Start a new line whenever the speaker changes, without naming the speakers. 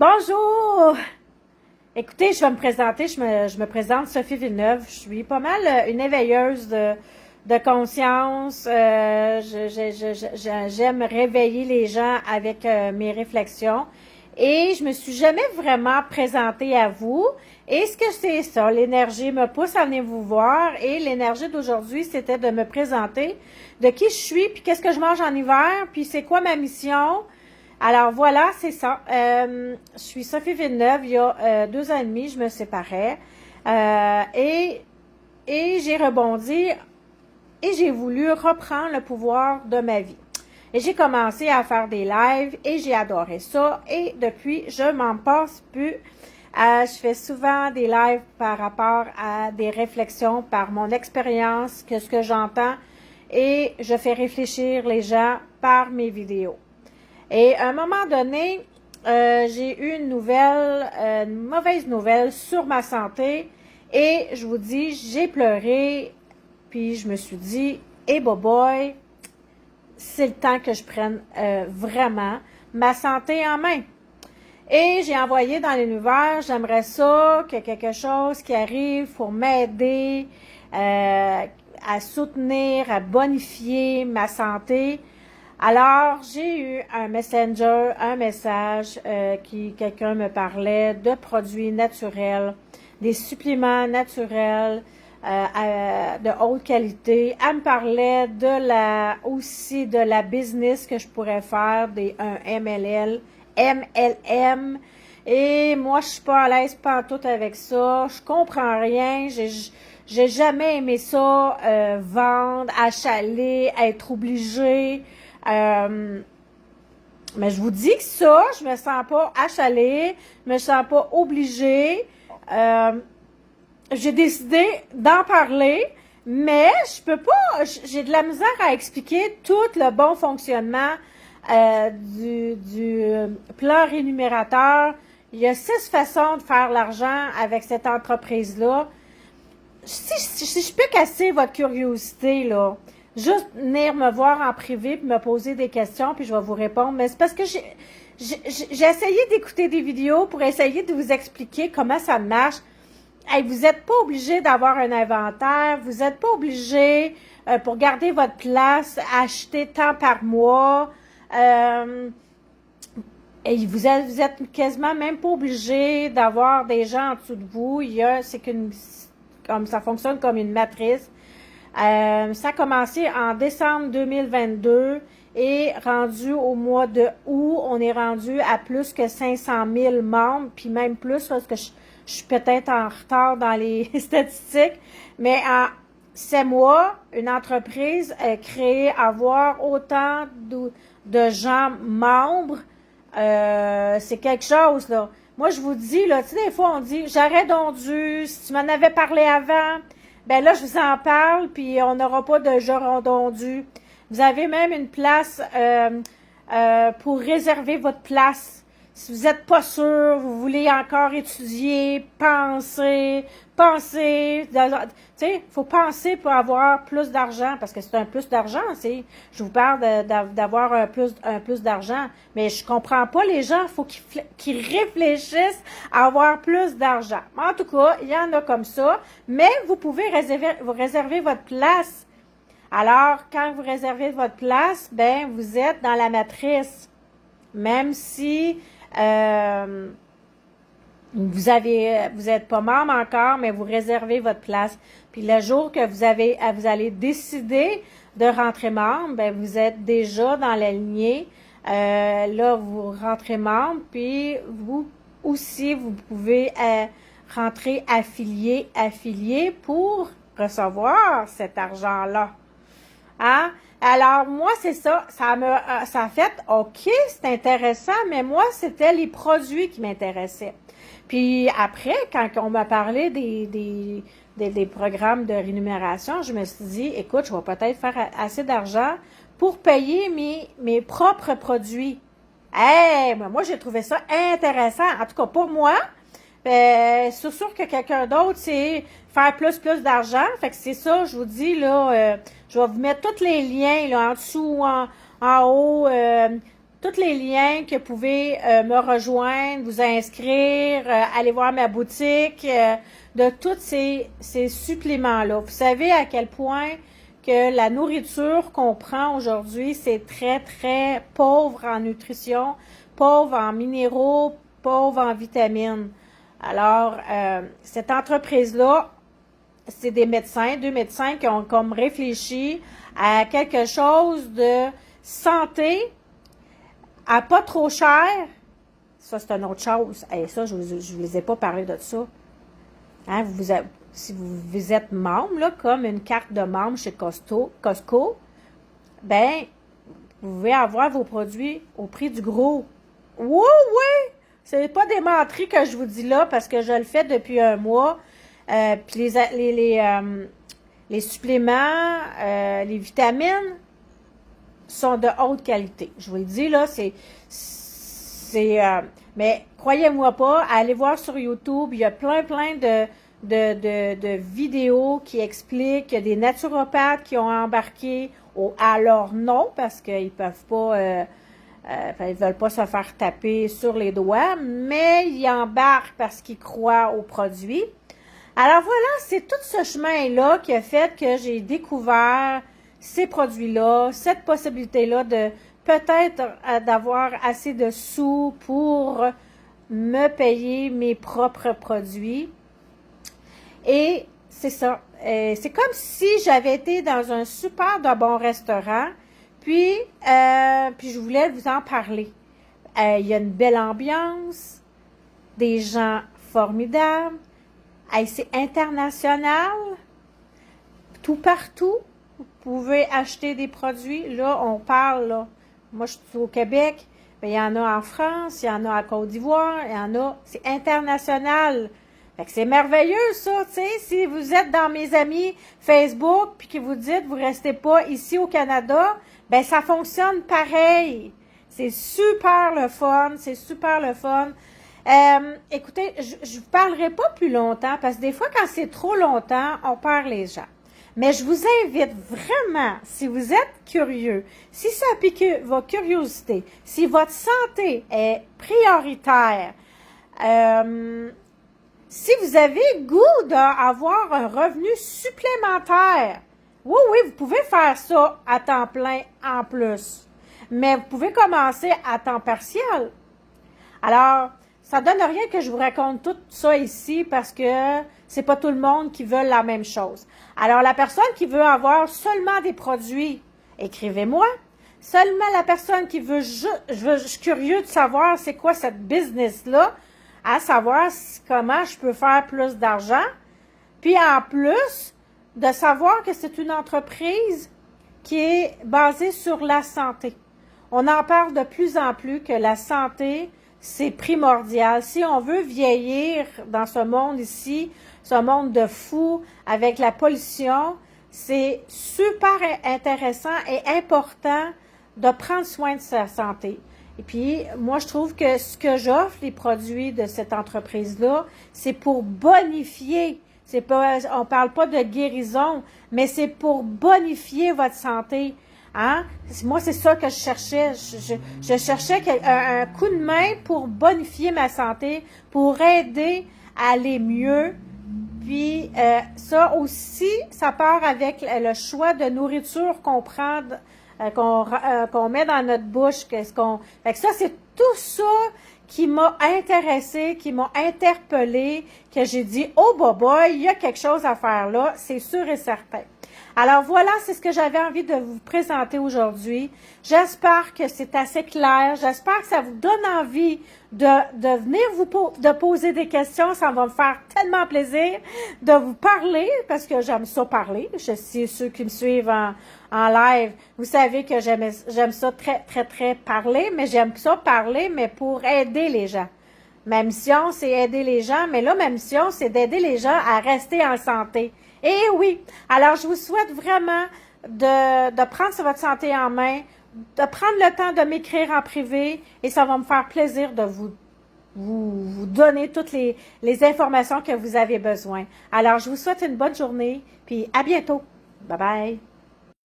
Bonjour! Écoutez, je vais me présenter. Je me présente Sophie Villeneuve. Je suis pas mal une éveilleuse de conscience. J'aime réveiller les gens avec mes réflexions. Et je me suis jamais vraiment présentée à vous. Et ce que c'est ça, l'énergie me pousse à venir vous voir. Et l'énergie d'aujourd'hui, c'était de me présenter de qui je suis, puis qu'est-ce que je mange en hiver, puis c'est quoi ma mission. Alors voilà, c'est ça. Je suis Sophie Villeneuve. Il y a 2 ans et demi, je me séparais. Et j'ai rebondi et j'ai voulu reprendre le pouvoir de ma vie. Et j'ai commencé à faire des lives et j'ai adoré ça. Et depuis, je m'en passe plus. Je fais souvent des lives par rapport à des réflexions par mon expérience, que ce que j'entends, et je fais réfléchir les gens par mes vidéos. Et à un moment donné, j'ai eu une mauvaise nouvelle sur ma santé et je vous dis, j'ai pleuré, puis je me suis dit, hey boy, c'est le temps que je prenne vraiment ma santé en main. Et j'ai envoyé dans l'univers, j'aimerais ça que quelque chose qui arrive pour m'aider à soutenir, à bonifier ma santé. Alors, j'ai eu un messenger, un message quelqu'un me parlait de produits naturels, des suppléments naturels de haute qualité. Elle me parlait aussi de la business que je pourrais faire, un MLM. Et moi, je suis pas à l'aise pantoute avec ça. Je comprends rien. J'ai jamais aimé ça, vendre, achaler, être obligée. Mais je vous dis que ça, je me sens pas achalée, je me sens pas obligée. J'ai décidé d'en parler, mais je peux pas, j'ai de la misère à expliquer tout le bon fonctionnement du plan rémunérateur. Il y a 6 façons de faire l'argent avec cette entreprise-là. Si je peux casser votre curiosité, là, juste venir me voir en privé puis me poser des questions puis je vais vous répondre. Mais c'est parce que j'ai essayé d'écouter des vidéos pour essayer de vous expliquer comment ça marche. Hey, vous n'êtes pas obligé d'avoir un inventaire. Vous n'êtes pas obligé, pour garder votre place, acheter tant par mois. Et vous êtes quasiment même pas obligé d'avoir des gens en dessous de vous. Comme ça fonctionne comme une matrice. Ça a commencé en décembre 2022 et rendu au mois de août, on est rendu à plus que 500 000 membres, puis même plus parce que je suis peut-être en retard dans les statistiques, mais en 7 mois, une entreprise est créée, avoir autant de gens membres, c'est quelque chose, là. Moi, je vous dis, là, tu sais, des fois, on dit, j'aurais donc dû, si tu m'en avais parlé avant, ben là, je vous en parle, puis on n'aura pas de dondu. Vous avez même une place pour réserver votre place. Si vous n'êtes pas sûr, vous voulez encore étudier, penser. Tu sais, il faut penser pour avoir plus d'argent, parce que c'est un plus d'argent, je vous parle d'avoir un plus d'argent, mais je comprends pas les gens, il faut qu'ils réfléchissent à avoir plus d'argent. En tout cas, il y en a comme ça, mais vous pouvez réserver votre place. Alors, quand vous réservez votre place, ben vous êtes dans la matrice. Même si vous êtes pas membre encore, mais vous réservez votre place. Puis le jour que vous allez décider de rentrer membre, ben vous êtes déjà dans la lignée. Là, vous rentrez membre, puis vous aussi, vous pouvez rentrer affilié pour recevoir cet argent-là. Hein? Alors, moi, c'est ça. Ça a fait, OK, c'est intéressant, mais moi, c'était les produits qui m'intéressaient. Puis après, quand on m'a parlé des programmes de rémunération, je me suis dit, écoute, je vais peut-être faire assez d'argent pour payer mes propres produits. Hey, moi, j'ai trouvé ça intéressant. En tout cas, pour moi, c'est sûr que quelqu'un d'autre, c'est faire plus d'argent. Fait que c'est ça, je vous dis, là, je vais vous mettre tous les liens, là, en dessous, en haut, tous les liens que vous pouvez me rejoindre, vous inscrire, aller voir ma boutique, de tous ces suppléments-là. Vous savez à quel point que la nourriture qu'on prend aujourd'hui, c'est très, très pauvre en nutrition, pauvre en minéraux, pauvre en vitamines. Alors, cette entreprise-là, c'est des médecins, 2 médecins qui ont comme réfléchi à quelque chose de santé, à pas trop cher. Ça, c'est une autre chose. Et ça, je vous les ai pas parlé de ça. Hein, si vous êtes membre, là, comme une carte de membre chez Costco, ben, vous pouvez avoir vos produits au prix du gros. Oui, oui! C'est pas des menteries que je vous dis là, parce que je le fais depuis un mois. Puis les suppléments, les vitamines sont de haute qualité. Je vous le dis, là, mais croyez-moi pas, allez voir sur YouTube, il y a plein de vidéos qui expliquent qu'il y a des naturopathes qui ont embarqué à leur nom, parce qu'ils peuvent pas... ils veulent pas se faire taper sur les doigts, mais ils embarquent parce qu'ils croient aux produits. Alors voilà, c'est tout ce chemin-là qui a fait que j'ai découvert ces produits-là, cette possibilité-là de peut-être d'avoir assez de sous pour me payer mes propres produits. Et c'est ça. C'est comme si j'avais été dans un super de bon restaurant, puis je voulais vous en parler. Il y a une belle ambiance, des gens formidables. C'est international, tout partout. Vous pouvez acheter des produits. Là, on parle, là. Moi, je suis au Québec. Mais il y en a en France, il y en a à Côte d'Ivoire, il y en a. C'est international. Fait que c'est merveilleux, ça, tu sais. Si vous êtes dans mes amis Facebook, puis que vous dites, vous restez pas ici au Canada, ben ça fonctionne pareil. C'est super le fun, c'est super le fun. Écoutez, je vous parlerai pas plus longtemps parce que des fois, quand c'est trop longtemps, on perd les gens. Mais je vous invite vraiment, si vous êtes curieux, si ça pique votre curiosité, si votre santé est prioritaire, si vous avez le goût d'avoir un revenu supplémentaire, oui, vous pouvez faire ça à temps plein en plus. Mais vous pouvez commencer à temps partiel. Alors, ça donne rien que je vous raconte tout ça ici parce que c'est pas tout le monde qui veut la même chose. Alors, la personne qui veut avoir seulement des produits, écrivez-moi. Seulement la personne qui veut, je suis curieux de savoir c'est quoi cette business-là, à savoir comment je peux faire plus d'argent. Puis en plus, de savoir que c'est une entreprise qui est basée sur la santé. On en parle de plus en plus que la santé, c'est primordial. Si on veut vieillir dans ce monde ici, ce monde de fous avec la pollution, c'est super intéressant et important de prendre soin de sa santé. Et puis, moi, je trouve que ce que j'offre, les produits de cette entreprise-là, c'est pour bonifier. C'est pas, on parle pas de guérison, mais c'est pour bonifier votre santé. Hein? Moi, c'est ça que je cherchais. Je cherchais un coup de main pour bonifier ma santé, pour aider à aller mieux. Puis, ça aussi, ça part avec le choix de nourriture qu'on prend, qu'on met dans notre bouche. Fait que ça, c'est tout ça qui m'a intéressée, qui m'a interpellée, que j'ai dit, oh boy, il y a quelque chose à faire là, c'est sûr et certain. Alors voilà, c'est ce que j'avais envie de vous présenter aujourd'hui. J'espère que c'est assez clair. J'espère que ça vous donne envie de venir de poser des questions. Ça va me faire tellement plaisir de vous parler parce que j'aime ça parler. Je sais, ceux qui me suivent en live, vous savez que j'aime ça très parler, mais j'aime ça parler, mais pour aider les gens. Ma mission, c'est aider les gens, mais là, ma mission, c'est d'aider les gens à rester en santé. Et oui, alors je vous souhaite vraiment de prendre votre santé en main, de prendre le temps de m'écrire en privé et ça va me faire plaisir de vous donner toutes les informations que vous avez besoin. Alors, je vous souhaite une bonne journée, puis à bientôt. Bye bye.